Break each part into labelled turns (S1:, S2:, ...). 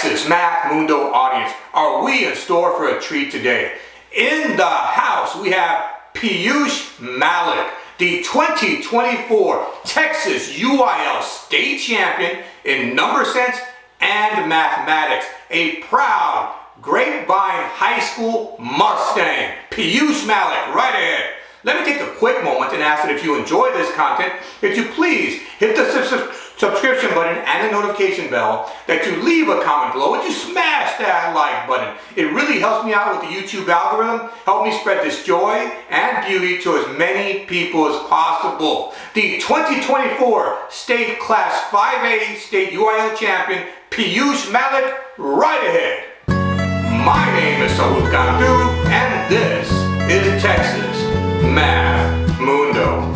S1: Texas Math Mundo audience, are we in store for a treat today? In the house, we have Piyush Mallick, the 2024 Texas UIL State Champion in number sense and mathematics, a proud Grapevine High School Mustang. Piyush Mallick, right ahead. Let me take a quick moment and ask that if you enjoy this content, that you please hit the subscription button and the notification bell, that you leave a comment below, and you smash that like button. It really helps me out with the YouTube algorithm, help me spread this joy and beauty to as many people as possible. The 2024 State Class 5A State UIL Champion, Piyush Mallick, right ahead. My name is Logan Johnson, and this is Texas Math Mundo.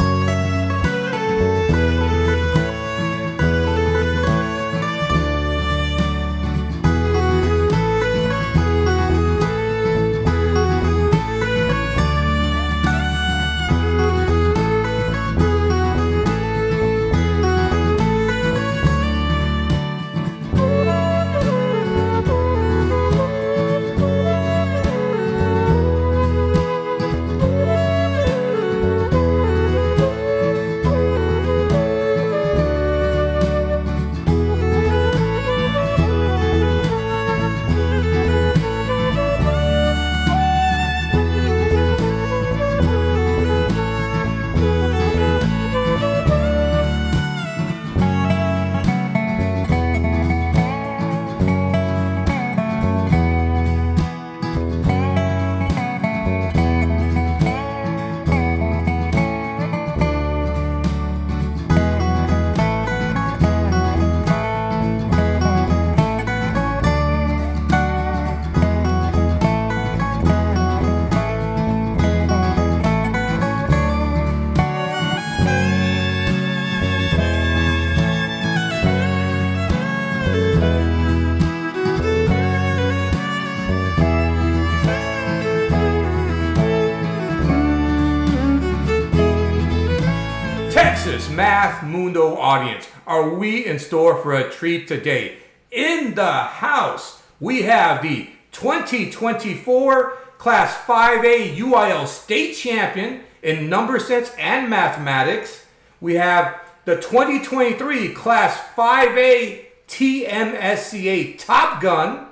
S1: Texas Math Mundo audience, are we in store for a treat today? In the house, we have the 2024 Class 5A UIL State Champion in number sense and mathematics. We have the 2023 Class 5A TMSCA Top Gun,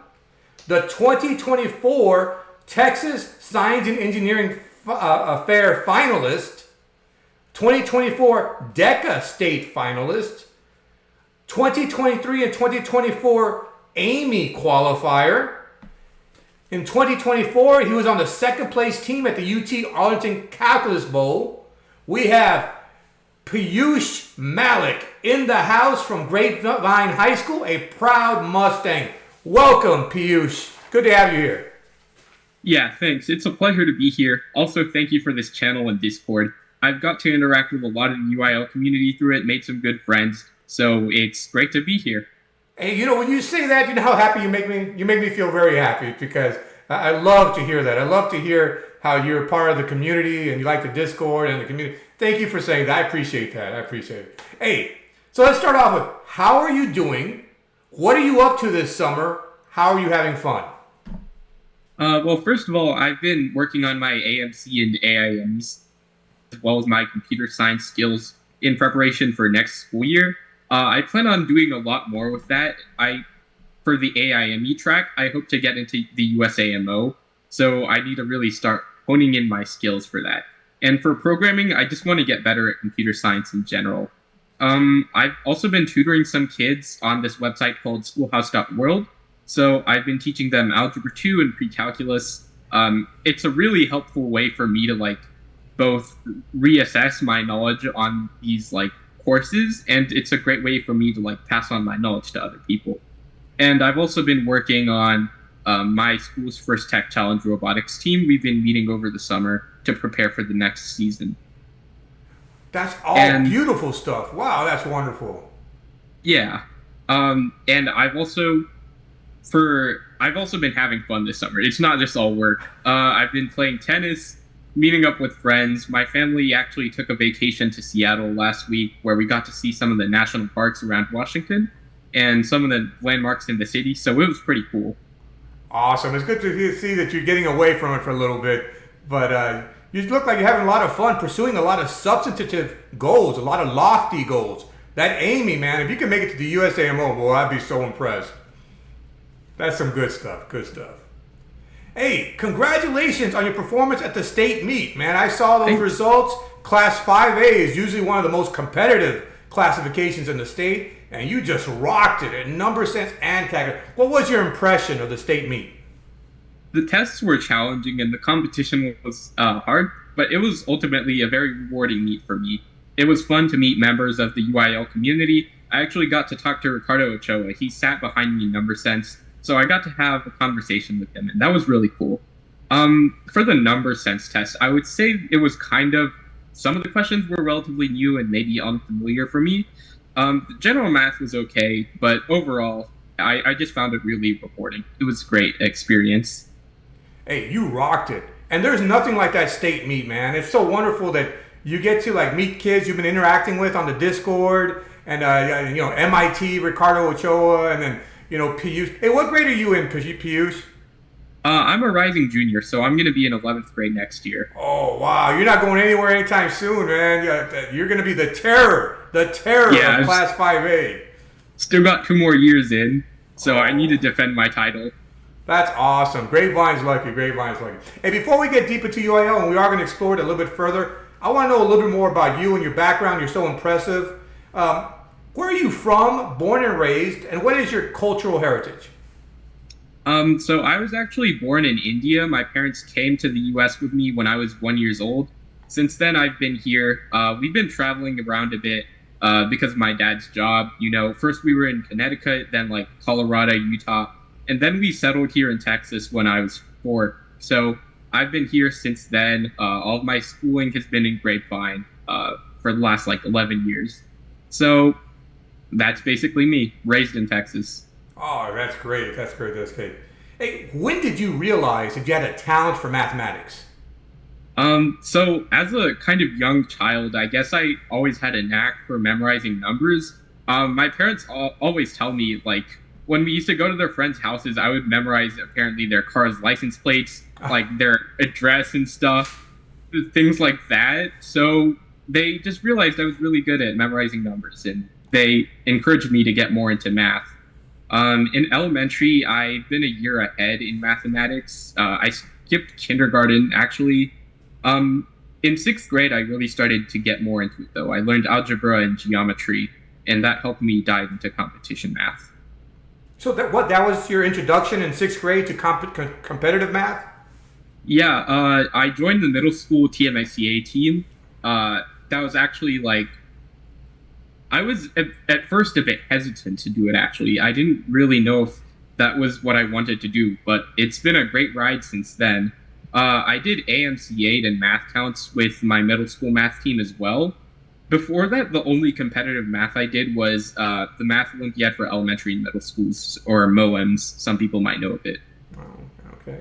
S1: the 2024 Texas Science and Engineering Fair finalist, 2024 DECA State finalist, 2023 and 2024 Amy qualifier. In 2024, he was on the second place team at the UT Arlington Calculus Bowl. We have Piyush Mallick in the house from Grapevine High School, a proud Mustang. Welcome, Piyush. Good to have you here.
S2: Yeah, thanks. It's a pleasure to be here. Also, thank you for this channel and Discord. I've got to interact with a lot of the UIL community through it, made some good friends, so it's great to be here.
S1: Hey, you know, when you say that, you know how happy you make me? You make me feel very happy, because I love to hear that. I love to hear how you're part of the community and you like the Discord and the community. Thank you for saying that. I appreciate that. I appreciate it. Hey, so let's start off with, how are you doing? What are you up to this summer? How are you having fun?
S2: Well, first of all, I've been working on my AMC and AIMs, as well as my computer science skills in preparation for next school year. I plan on doing a lot more with that. For the AIME track, I hope to get into the USAMO, so I need to really start honing in my skills for that. And for programming, I just want to get better at computer science in general. I've also been tutoring some kids on this website called schoolhouse.world, so I've been teaching them Algebra 2 and pre-calculus. It's a really helpful way for me to both reassess my knowledge on these courses, and it's a great way for me to pass on my knowledge to other people. And I've also been working on my school's first tech challenge robotics team. We've been meeting over the summer to prepare for the next season.
S1: That's all beautiful stuff. Wow, that's wonderful.
S2: Yeah. And I've also been having fun this summer. It's not just all work. I've been playing tennis, meeting up with friends. My family actually took a vacation to Seattle last week, where we got to see some of the national parks around Washington. and some of the landmarks in the city. So it was pretty cool.
S1: Awesome. It's good to see that you're getting away from it for a little bit, but you look like you're having a lot of fun pursuing a lot of substantive goals, a lot of lofty goals. That Amy, man, if you can make it to the USAMO, boy, I'd be so impressed. That's some good stuff. Good stuff. Hey, congratulations on your performance at the state meet, man. I saw those results. Class 5A is usually one of the most competitive classifications in the state, and you just rocked it in number sense and category. What was your impression of the state meet?
S2: The tests were challenging and the competition was hard, but it was ultimately a very rewarding meet for me. It was fun to meet members of the UIL community. I actually got to talk to Ricardo Ochoa. He sat behind me in number sense, so I got to have a conversation with him, and that was really cool. For the number sense test, I would say it was some of the questions were relatively new and maybe unfamiliar for me. The general math was okay, but overall, I just found it really rewarding. It was a great experience.
S1: Hey, you rocked it. And there's nothing like that state meet, man. It's so wonderful that you get to meet kids you've been interacting with on the Discord, and MIT, Ricardo Ochoa, and then Piyush. Hey, what grade are you in, Piyush?
S2: I'm a rising junior, so I'm going to be in 11th grade next year.
S1: Oh, wow. You're not going anywhere anytime soon, man. You're going to be the terror of Class 5A.
S2: Still got 2 more years in, so I need to defend my title.
S1: That's awesome. Grapevine's lucky. Hey, before we get deep into UIL, and we are going to explore it a little bit further, I want to know a little bit more about you and your background. You're so impressive. Where are you from, born and raised, and what is your cultural heritage?
S2: So I was actually born in India. My parents came to the U.S. with me when I was 1 year old. Since then, I've been here. We've been traveling around a bit because of my dad's job. First we were in Connecticut, then Colorado, Utah, and then we settled here in Texas when I was 4. So I've been here since then. All of my schooling has been in Grapevine for the last 11 years. So that's basically me, raised in Texas.
S1: Oh, that's great. Hey, when did you realize that you had a talent for mathematics?
S2: So as a kind of young child, I guess I always had a knack for memorizing numbers. My parents always tell me, when we used to go to their friends' houses, I would memorize apparently their car's license plates, their address and stuff, things like that. So they just realized I was really good at memorizing numbers, and they encouraged me to get more into math. In elementary, I've been a year ahead in mathematics. I skipped kindergarten, actually. In 6th grade, I really started to get more into it, though. I learned algebra and geometry, and that helped me dive into competition math.
S1: So that was your introduction in 6th grade to competitive math?
S2: Yeah, I joined the middle school TMSCA team. That was actually I was at first a bit hesitant to do it, actually. I didn't really know if that was what I wanted to do, but it's been a great ride since then. I did AMC8 and math counts with my middle school math team as well. Before that, the only competitive math I did was the Math Olympiad for elementary and middle schools, or MOEMs. Some people might know of it.
S1: Oh, okay.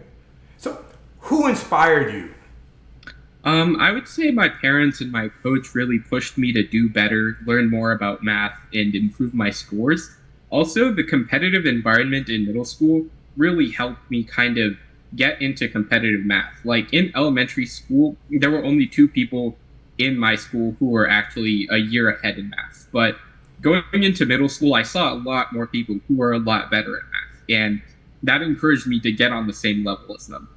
S1: So, who inspired you?
S2: I would say my parents and my coach really pushed me to do better, learn more about math, and improve my scores. Also, the competitive environment in middle school really helped me kind of get into competitive math. In elementary school, there were only 2 people in my school who were actually a year ahead in math. But going into middle school, I saw a lot more people who were a lot better at math, and that encouraged me to get on the same level as them.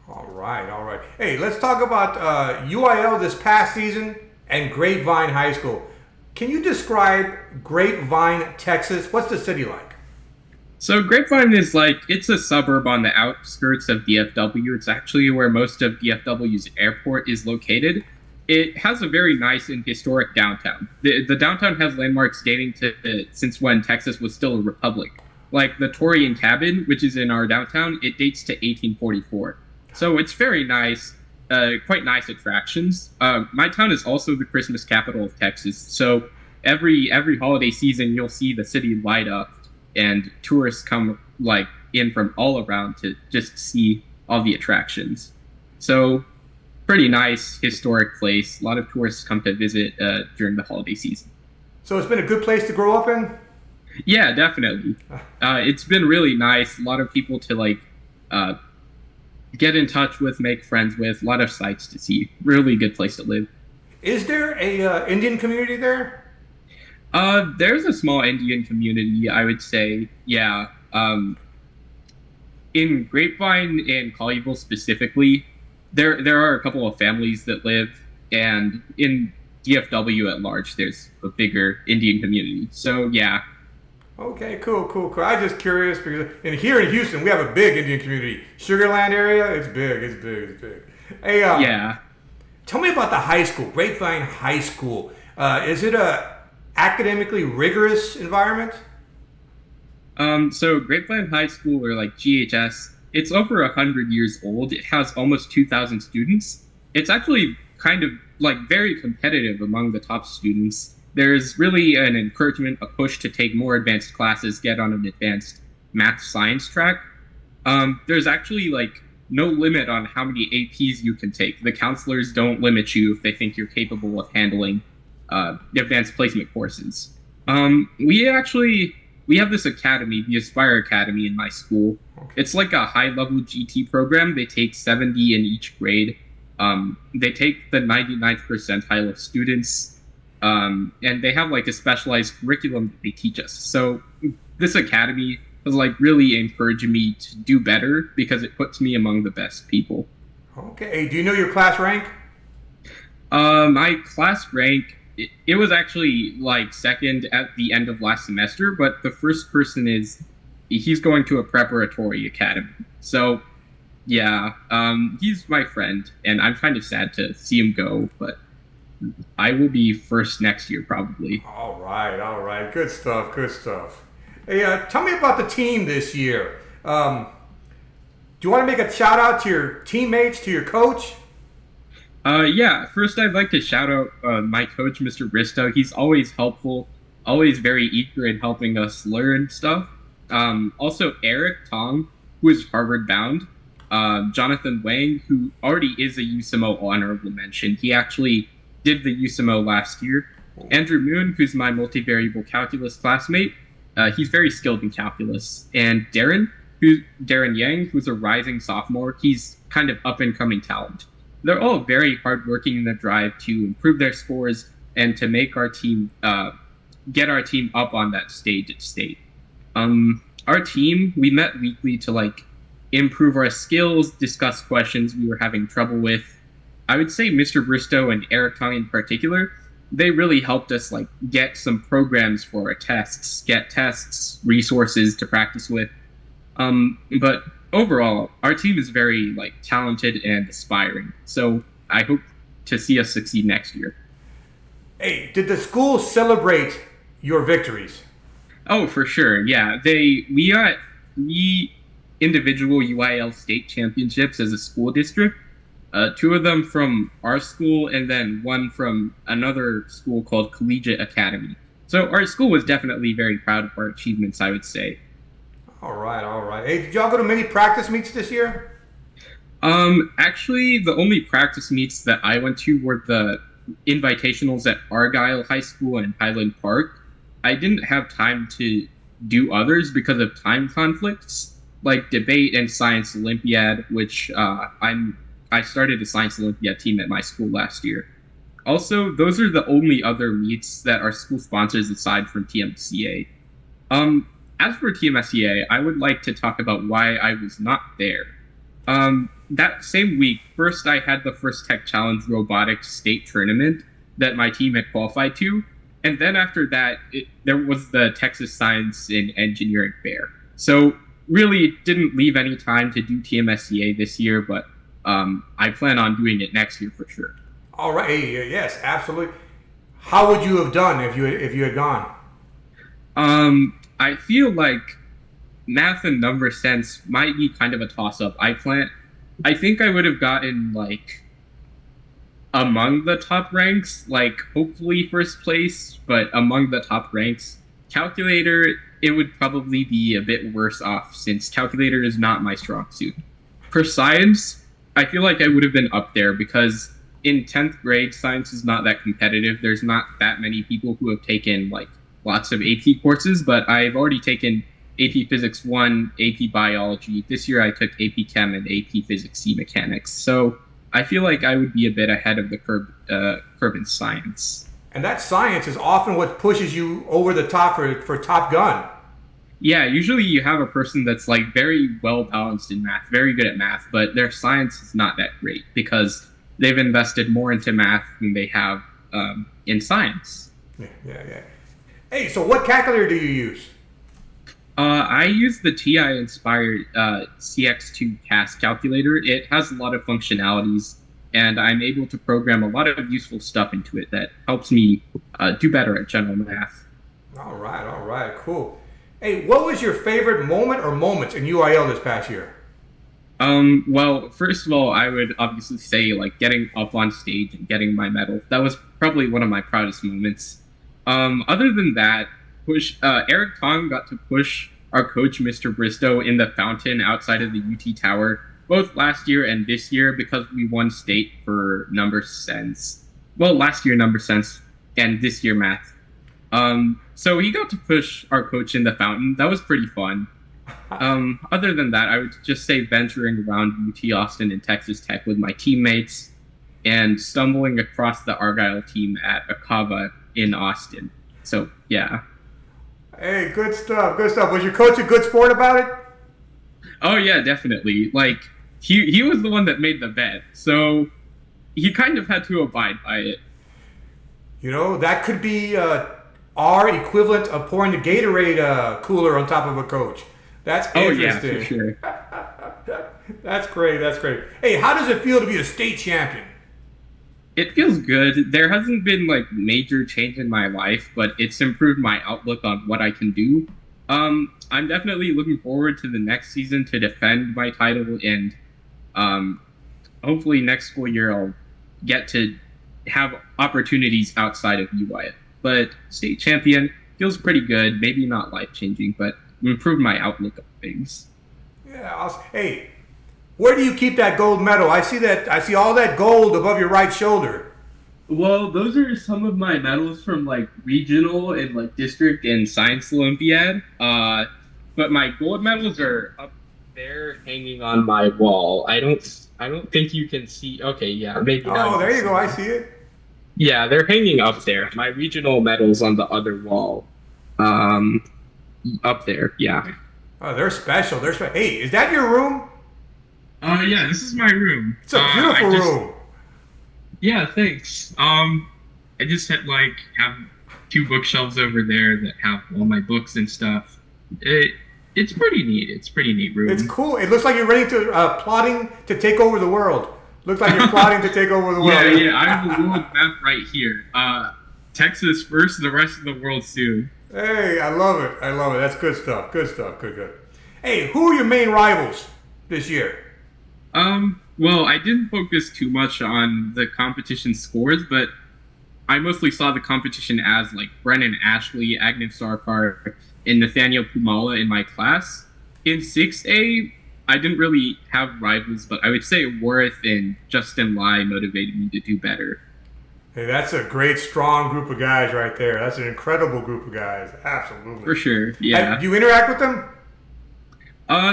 S1: All right. Hey, let's talk about UIL this past season and Grapevine High School. Can you describe Grapevine, Texas? What's the city like?
S2: So Grapevine is it's a suburb on the outskirts of DFW. It's actually where most of DFW's airport is located. It has a very nice and historic downtown. The downtown has landmarks dating to since when Texas was still a republic. The Torian Cabin, which is in our downtown, it dates to 1844. So it's very nice, quite nice attractions. My town is also the Christmas capital of Texas. So every holiday season, you'll see the city light up, and tourists come in from all around to just see all the attractions. So pretty nice historic place. A lot of tourists come to visit during the holiday season.
S1: So it's been a good place to grow up in?
S2: Yeah, definitely. It's been really nice. A lot of people to uh, get in touch with, make friends with. A lot of sights to see. Really good place to live.
S1: Is there a Indian community there?
S2: There's a small Indian community, I would say. Yeah. In Grapevine and Colleyville specifically, there are a couple of families that live, and in DFW at large, there's a bigger Indian community. So yeah,
S1: Okay, cool, cool, cool. I'm just curious because here in Houston we have a big Indian community. Sugarland area, it's big, it's big, it's big. Hey,
S2: yeah.
S1: tell me about the high school, Grapevine High School. Is it a academically rigorous environment?
S2: So Grapevine High School, or like GHS, it's over 100 years old. It has almost 2,000 students. It's actually kind of like very competitive among the top students. There's really an encouragement, a push to take more advanced classes, get on an advanced math science track. There's actually like no limit on how many APs you can take. The counselors don't limit you if they think you're capable of handling advanced placement courses. We have this academy, the Aspire Academy, in my school. It's like a high level GT program. They take 70 in each grade. They take the 99th percentile of students, and they have like a specialized curriculum that they teach us. So this academy has like really encouraged me to do better because it puts me among the best people.
S1: Okay. Hey, do you know your class rank?
S2: My class rank, it was actually like second at the end of last semester, but the first person he's going to a preparatory academy. So yeah, he's my friend, and I'm kind of sad to see him go, but I will be first next year probably.
S1: All right, all right. Good stuff, good stuff. Hey, tell me about the team this year. Do you want to make a shout out to your teammates, to your coach?
S2: Yeah, first I'd like to shout out my coach, Mr. Bristow. He's always helpful, always very eager in helping us learn stuff. Also, Eric Tong, who is Harvard bound. Jonathan Wang, who already is a USMO honorable mention. He actually did the USMO last year. Andrew Moon, who's my multivariable calculus classmate. He's very skilled in calculus. And Darren Yang, who's a rising sophomore. He's kind of up and coming talent. They're all very hardworking in the drive to improve their scores and to make our team get our team up on that stage at state. Our team, we met weekly to like improve our skills, discuss questions we were having trouble with. I would say Mr. Bristow and Eric Tong in particular, they really helped us like get some programs for our tests, get tests, resources to practice with. But overall, our team is very like talented and aspiring. So I hope to see us succeed next year.
S1: Hey, did the school celebrate your victories?
S2: Oh, for sure. Yeah, we got 3 individual UIL state championships as a school district. 2 of them from our school, and then 1 from another school called Collegiate Academy. So our school was definitely very proud of our achievements, I would say.
S1: All right, all right. Hey, did y'all go to many practice meets this year?
S2: Actually, the only practice meets that I went to were the invitationals at Argyle High School and Highland Park. I didn't have time to do others because of time conflicts, like debate and science Olympiad, which I started a science Olympiad team at my school last year. Also, those are the only other meets that our school sponsors aside from TMSCA. As for TMSCA, I would like to talk about why I was not there. That same week, first I had the First Tech Challenge Robotics State Tournament that my team had qualified to, and then after that, there was the Texas Science and Engineering Fair. So really, it didn't leave any time to do TMSCA this year, but I plan on doing it next year for sure.
S1: All right. Hey, yes, absolutely. How would you have done if you had gone?
S2: I feel like math and number sense might be kind of a toss-up. I think I would have gotten like among the top ranks, like hopefully first place, but among the top ranks. Calculator, it would probably be a bit worse off since calculator is not my strong suit. For science, I feel like I would have been up there because in 10th grade, science is not that competitive. There's not that many people who have taken like lots of AP courses, but I've already taken AP Physics 1, AP Biology. This year I took AP Chem and AP Physics C Mechanics. So I feel like I would be a bit ahead of the curve in science.
S1: And that science is often what pushes you over the top for Top Gun.
S2: Yeah, usually you have a person that's like very well balanced in math, very good at math, but their science is not that great because they've invested more into math than they have in science.
S1: Yeah. Hey, so what calculator do you use?
S2: I use the TI-inspired CX2 CAS calculator. It has a lot of functionalities, and I'm able to program a lot of useful stuff into it that helps me do better at general math.
S1: All right, cool. Hey, what was your favorite moment or moments in UIL this past year?
S2: Well, first of all, I would obviously say like getting up on stage and getting my medal. That was probably one of my proudest moments. Other than that, Eric Tong got to push our coach, Mr. Bristow, in the fountain outside of the UT Tower, both last year and this year because we won state for number sense. Well, last year number sense and this year math. So he got to push our coach in the fountain. That was pretty fun. Other than that, I would just say venturing around UT Austin and Texas Tech with my teammates and stumbling across the Argyle team at Akava in Austin. So, yeah.
S1: Hey, good stuff. Was your coach a good sport about it?
S2: Oh, yeah, definitely. Like, he was the one that made the bet, so he kind of had to abide by it.
S1: You know, that could be our equivalent of pouring the Gatorade cooler on top of a coach. That's interesting.
S2: Oh, yeah, for sure.
S1: That's great. Hey, how does it feel to be a state champion?
S2: It feels good. There hasn't been like major change in my life, but it's improved my outlook on what I can do. I'm definitely looking forward to the next season to defend my title, and hopefully next school year I'll get to have opportunities outside of UIL. But state champion feels pretty good. Maybe not life-changing, but improved my outlook on things.
S1: Yeah. Hey, where do you keep that gold medal? I see all that gold above your right shoulder.
S2: Well, those are some of my medals from like regional and like district and science Olympiad. But my gold medals are up there hanging on my wall. I don't think you can see. Okay, yeah, maybe.
S1: Oh, there you go. I see it.
S2: Yeah, they're hanging up there. My regional medals on the other wall. Up there, yeah.
S1: Oh, they're special. Hey, is that your room?
S2: Yeah, this is my room.
S1: It's a beautiful room.
S2: Yeah, thanks. I just have two bookshelves over there that have all my books and stuff. It's pretty neat. It's a pretty neat room.
S1: It's cool. It looks like you're ready to plotting to take over the world. Looks like you're plotting to take over the world.
S2: Yeah. I have the world map right here. Texas first, the rest of the world soon.
S1: Hey, I love it. That's good stuff. Good. Hey, who are your main rivals this year?
S2: Well, I didn't focus too much on the competition scores, but I mostly saw the competition as like Brennan Ashley, Agnew Sarkar, and Nathaniel Pumala in my class. In 6A, I didn't really have rivals, but I would say Worth and Justin Lai motivated me to do better.
S1: Hey, that's a great, strong group of guys right there. That's an incredible group of guys. Absolutely.
S2: For sure, yeah.
S1: Do you interact with them?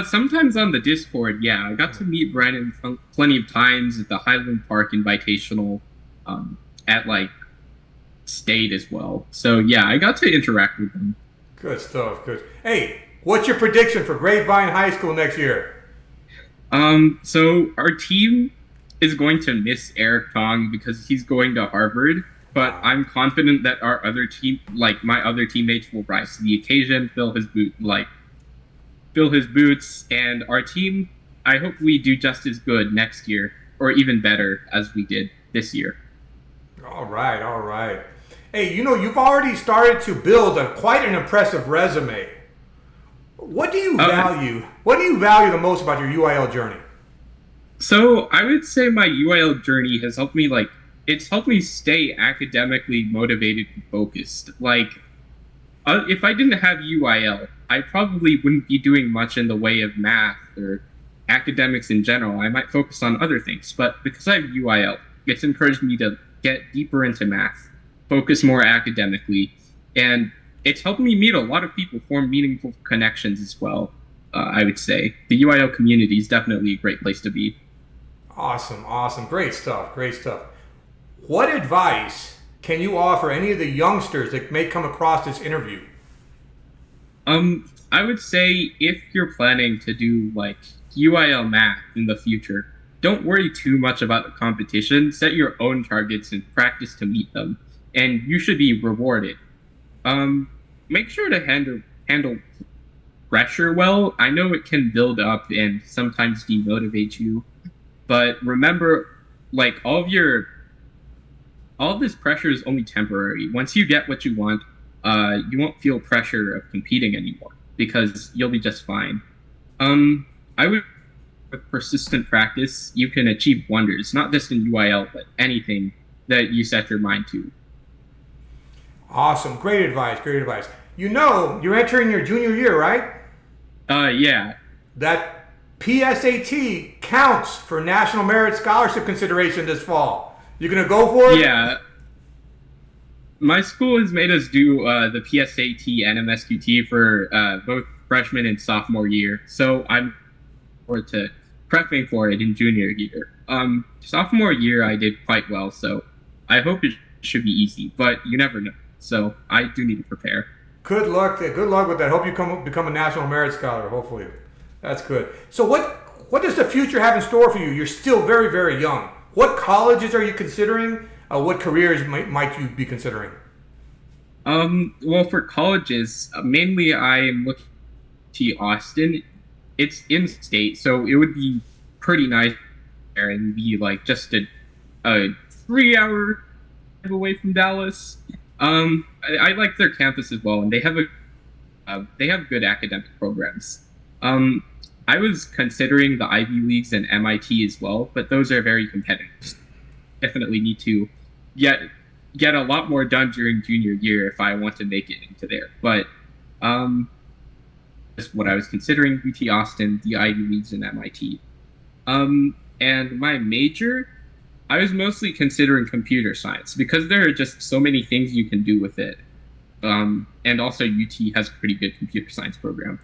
S2: Sometimes on the Discord, yeah. I got to meet Brandon plenty of times at the Highland Park Invitational, at like State as well. So yeah, I got to interact with them.
S1: Good stuff. Good. Hey, what's your prediction for Grapevine High School next year?
S2: So our team is going to miss Eric Tong because he's going to Harvard, but I'm confident that our other team, like my other teammates, will rise to the occasion, fill his boots, and our team, I hope we do just as good next year, or even better as we did this year.
S1: All right. Hey, you've already started to build quite an impressive resume. What do you value? What do you value the most about your UIL journey?
S2: So I would say my UIL journey has helped me, it's helped me stay academically motivated and focused. If I didn't have UIL, I probably wouldn't be doing much in the way of math or academics in general. I might focus on other things, but because I have UIL, it's encouraged me to get deeper into math, focus more academically, and it's helped me meet a lot of people, form meaningful connections as well. I would say the UIL community is definitely a great place to be.
S1: Awesome, awesome. Great stuff, great stuff. What advice can you offer any of the youngsters that may come across this interview?
S2: I would say if you're planning to do like UIL math in the future, don't worry too much about the competition. Set your own targets and practice to meet them, and you should be rewarded. Make sure to handle pressure well. I know it can build up and sometimes demotivate you, but remember, like all of this pressure is only temporary. Once you get what you want, you won't feel pressure of competing anymore because you'll be just fine. I would, with persistent practice, you can achieve wonders, not just in UIL, but anything that you set your mind to.
S1: Awesome. Great advice. Great advice. You know, you're entering your junior year, right?
S2: Yeah.
S1: That PSAT counts for National Merit Scholarship consideration this fall. You gonna go for it?
S2: Yeah. My school has made us do the PSAT and MSQT for both freshman and sophomore year, so I'm forward to prepping for it in junior year. Sophomore year, I did quite well, so I hope it should be easy, but you never know. So I do need to prepare.
S1: Good luck. Good luck with that. Hope you become a National Merit Scholar. Hopefully, that's good. So what does the future have in store for you? You're still very, very young. What colleges are you considering? What careers might you be considering?
S2: Well, for colleges, mainly I am looking to Austin. It's in state, so it would be pretty nice there and be like just a 3 hour drive away from Dallas. I like their campus as well, and they have good academic programs. I was considering the Ivy Leagues and MIT as well, but those are very competitive. Definitely need to get a lot more done during junior year if I want to make it into there. But that's what I was considering: UT Austin, the Ivy Leagues, and MIT. And my major, I was mostly considering computer science because there are just so many things you can do with it. And also UT has a pretty good computer science program.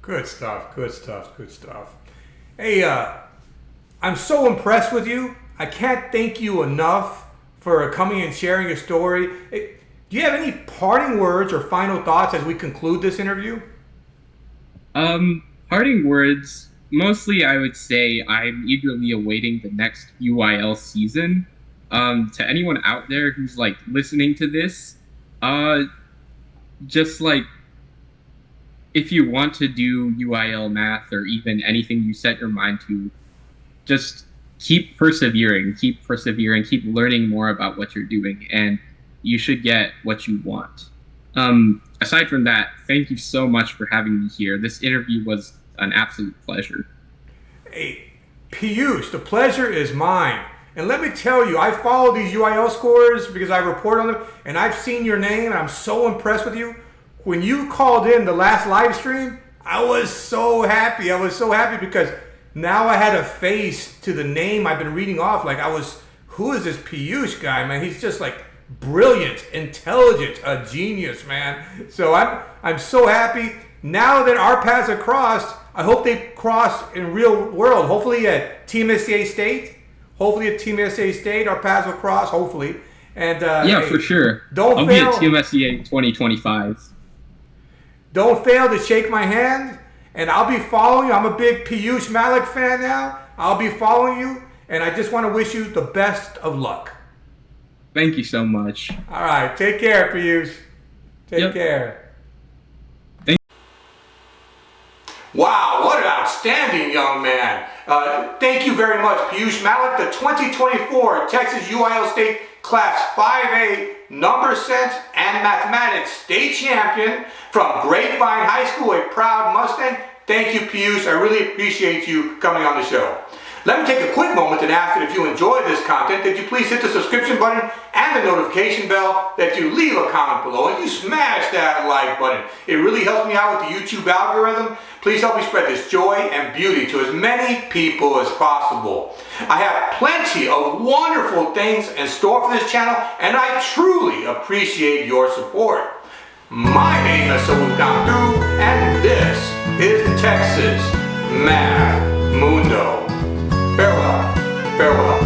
S1: Good stuff. Good stuff. Good stuff. Hey, I'm so impressed with you. I can't thank you enough for coming and sharing your story. Do you have any parting words or final thoughts as we conclude this interview?
S2: Parting words. Mostly, I would say I'm eagerly awaiting the next UIL season. To anyone out there who's like listening to this, just like if you want to do UIL math or even anything you set your mind to, just keep persevering, keep learning more about what you're doing, and you should get what you want. Aside from that, thank you so much for having me here. This interview was an absolute pleasure.
S1: Hey, Piyush, the pleasure is mine. And let me tell you, I follow these UIL scores because I report on them, and I've seen your name, and I'm so impressed with you. When you called in the last live stream, I was so happy. I was so happy because now I had a face to the name I've been reading off. Like who is this Piyush guy, man? He's just like brilliant, intelligent, a genius, man. So I'm so happy. Now that our paths are crossed, I hope they cross in real world. Hopefully at Team SCA State. Our paths will cross, hopefully. And
S2: yeah, hey, for sure.
S1: I'll
S2: be at Team SCA 2025.
S1: Don't fail to shake my hand, and I'll be following you. I'm a big Piyush Mallick fan now. I'll be following you, and I just want to wish you the best of luck.
S2: Thank you so much.
S1: All right. Take care, Piyush. Take care. Wow, what an outstanding young man. Thank you very much, Piyush Mallick, the 2024 Texas UIL State Class 5A Number Sense and Mathematics State Champion from Grapevine High School, a proud Mustang. Thank you, Piyush. I really appreciate you coming on the show. Let me take a quick moment and ask that if you enjoy this content, that you please hit the subscription button and the notification bell, that you leave a comment below, and you smash that like button. It really helps me out with the YouTube algorithm. Please help me spread this joy and beauty to as many people as possible. I have plenty of wonderful things in store for this channel, and I truly appreciate your support. My name is Saul Kamdu, and this is Texas Math Mundo. Farewell, farewell.